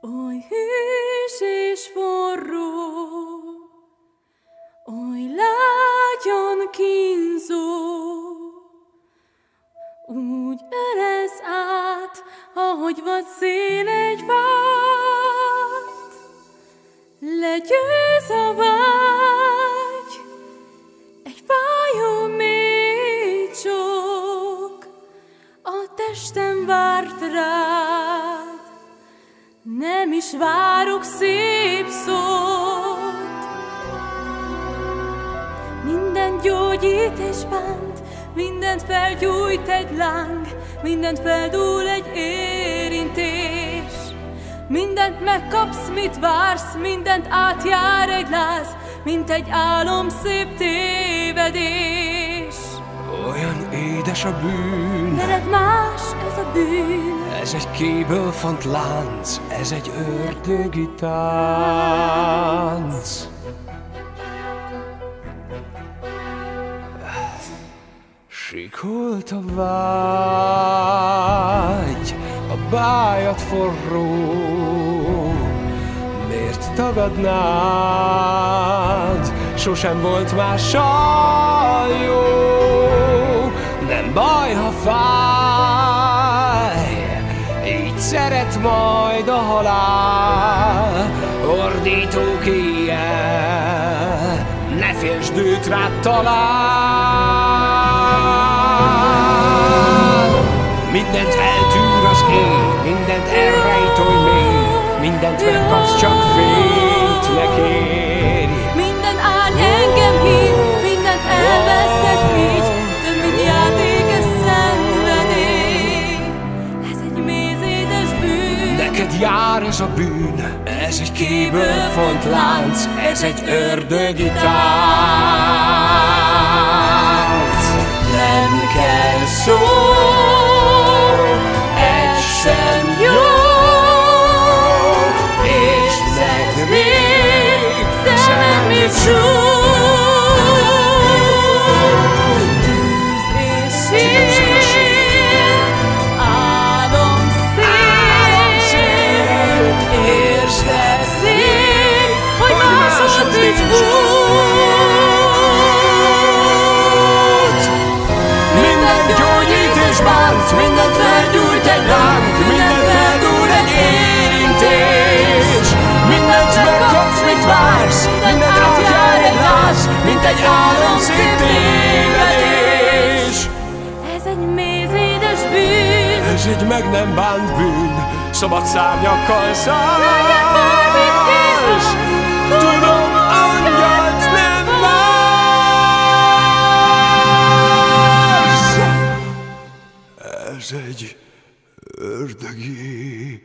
Oly hűs és forró, oly lágyan kínzó, úgy ölesz át, ahogy vadszél egy fát. Legyőz a vágy, egy fájó mély csók, a testem várt rád, nem is várok szép szót. Minden gyógyít és bánt, mindent felgyújt egy láng, mindent feldúl egy érintés. Mindent megkapsz, mit vársz, mindent átjár egy láz, mint egy álom szép tévedés. Olyan édes a bűn, Veled más ez a bűn, ez egy kéből font lánc, ez egy ördögi tánc. Sikolt a vágy, a bájad forró, miért tagadnád? Sosem volt mással jó. Nem baj, ha fáj, így szeret majd a halál. Ordítók éjjel, ne félsd, őt rád talál. Mindent eltűr az én, mindent elrejt oly mély, mindent megkapsz, csak fényt ne kérj. minden árny engem hív, mindent elveszesz így, több mint játék, ez szenvedély. Ez egy mézédes bűn, Neked jár ez a bűn, ez egy kéből font lánc, ez egy ördögi tánc. Nem kell szó, egy sem jó, és megrég szemű csúcs. tűz és sír, álom szél, Érzed rég, hogy máshoz nincs út. Minden gyógyít és bánt, mindent felgyújt egy láng, mindent feldúl egy érintés. Mindent megkapsz, mit vársz, mindent átjár egy láz, mint egy álom szép tévedés. Ez egy mézédes bűn, Ez egy meg nem bánt bűn, szabad szárnyakkal szállsz. Tudom, angyalt nem vársz. Ez egy ördögi